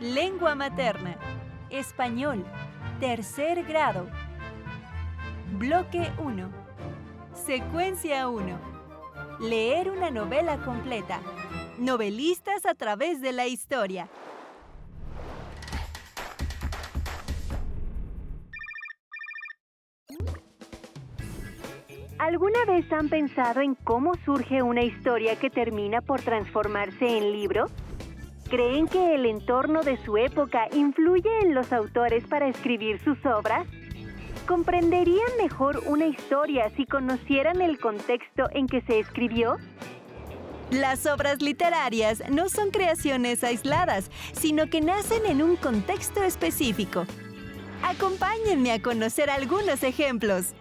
Lengua materna. Español. Tercer grado. Bloque 1. Secuencia 1. Leer una novela completa. Novelistas a través de la historia. ¿Alguna vez han pensado en cómo surge una historia que termina por transformarse en libro? ¿Creen que el entorno de su época influye en los autores para escribir sus obras? ¿Comprenderían mejor una historia si conocieran el contexto en que se escribió? Las obras literarias no son creaciones aisladas, sino que nacen en un contexto específico. Acompáñenme a conocer algunos ejemplos.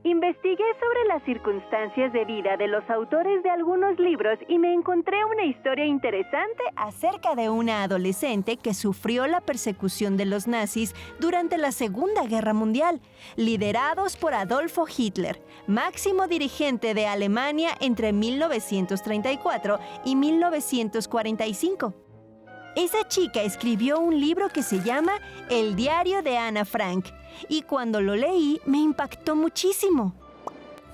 Investigué sobre las circunstancias de vida de los autores de algunos libros y me encontré una historia interesante Acerca de una adolescente que sufrió la persecución de los nazis durante la Segunda Guerra Mundial, liderados por Adolfo Hitler, máximo dirigente de Alemania entre 1934 y 1945. Esa chica escribió un libro que se llama El diario de Ana Frank, y cuando lo leí me impactó muchísimo.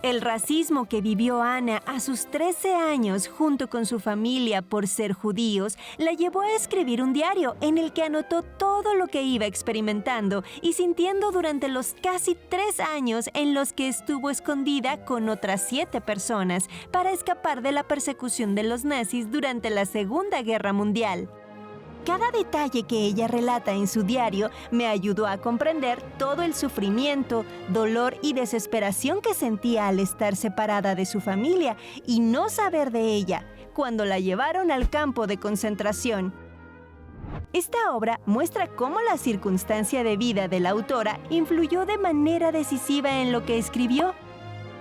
El racismo que vivió Ana a sus 13 años junto con su familia por ser judíos la llevó a escribir un diario en el que anotó todo lo que iba experimentando y sintiendo durante los casi 3 años en los que estuvo escondida con otras 7 personas para escapar de la persecución de los nazis durante la Segunda Guerra Mundial. Cada detalle que ella relata en su diario me ayudó a comprender todo el sufrimiento, dolor y desesperación que sentía al estar separada de su familia y no saber de ella cuando la llevaron al campo de concentración. Esta obra muestra cómo la circunstancia de vida de la autora influyó de manera decisiva en lo que escribió.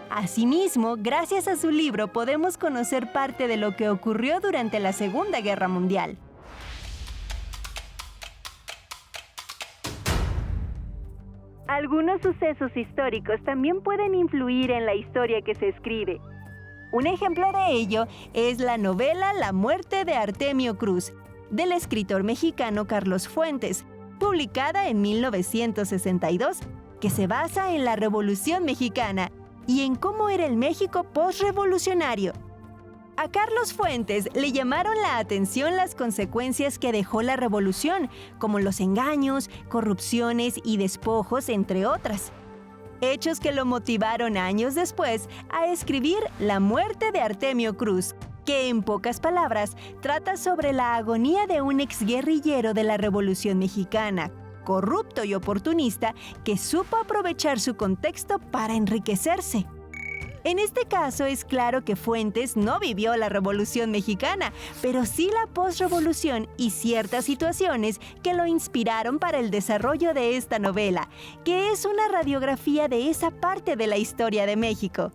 Asimismo, gracias a su libro podemos conocer parte de lo que ocurrió durante la Segunda Guerra Mundial. Algunos sucesos históricos también pueden influir en la historia que se escribe. Un ejemplo de ello es la novela La muerte de Artemio Cruz, del escritor mexicano Carlos Fuentes, publicada en 1962, que se basa en la Revolución Mexicana y en cómo era el México postrevolucionario. A Carlos Fuentes le llamaron la atención las consecuencias que dejó la revolución, como los engaños, corrupciones y despojos, entre otras. Hechos que lo motivaron años después a escribir La muerte de Artemio Cruz, que en pocas palabras trata sobre la agonía de un exguerrillero de la Revolución Mexicana, corrupto y oportunista, que supo aprovechar su contexto para enriquecerse. En este caso es claro que Fuentes no vivió la Revolución Mexicana, pero sí la postrevolución y ciertas situaciones que lo inspiraron para el desarrollo de esta novela, que es una radiografía de esa parte de la historia de México.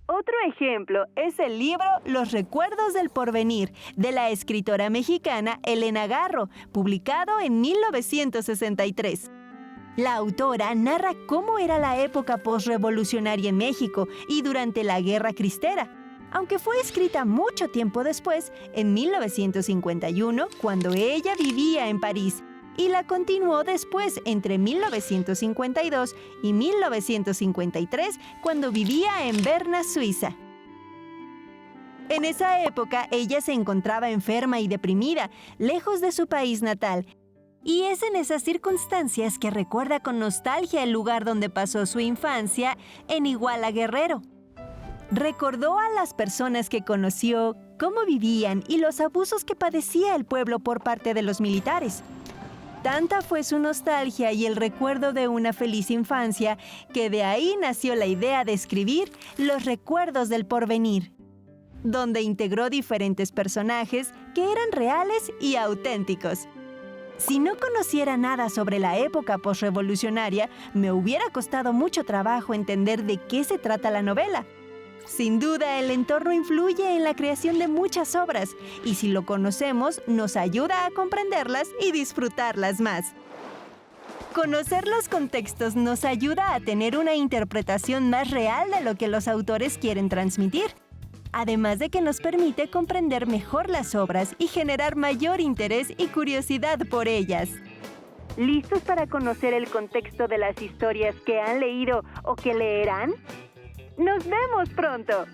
Otro ejemplo Es el libro Los recuerdos del porvenir, de la escritora mexicana Elena Garro, publicado en 1963. La autora narra cómo era la época postrevolucionaria en México y durante la Guerra Cristera, aunque fue escrita mucho tiempo después, en 1951, cuando ella vivía en París, y la continuó después entre 1952 y 1953, cuando vivía en Berna, Suiza. En esa época, ella se encontraba enferma y deprimida, lejos de su país natal, y es en esas circunstancias que recuerda con nostalgia el lugar donde pasó su infancia, en Iguala, Guerrero. Recordó a las personas que conoció, cómo vivían y los abusos que padecía el pueblo por parte de los militares. Tanta fue su nostalgia y el recuerdo de una feliz infancia que de ahí nació la idea de escribir Los recuerdos del porvenir, donde integró diferentes personajes que eran reales y auténticos. Si no conociera nada sobre la época postrevolucionaria, me hubiera costado mucho trabajo entender de qué se trata la novela. Sin duda, el entorno influye en la creación de muchas obras, y si lo conocemos, nos ayuda a comprenderlas y disfrutarlas más. Conocer los contextos nos ayuda a tener una interpretación más real de lo que los autores quieren transmitir, además de que nos permite comprender mejor las obras y generar mayor interés y curiosidad por ellas. ¿Listos para conocer el contexto de las historias que han leído o que leerán? ¡Nos vemos pronto!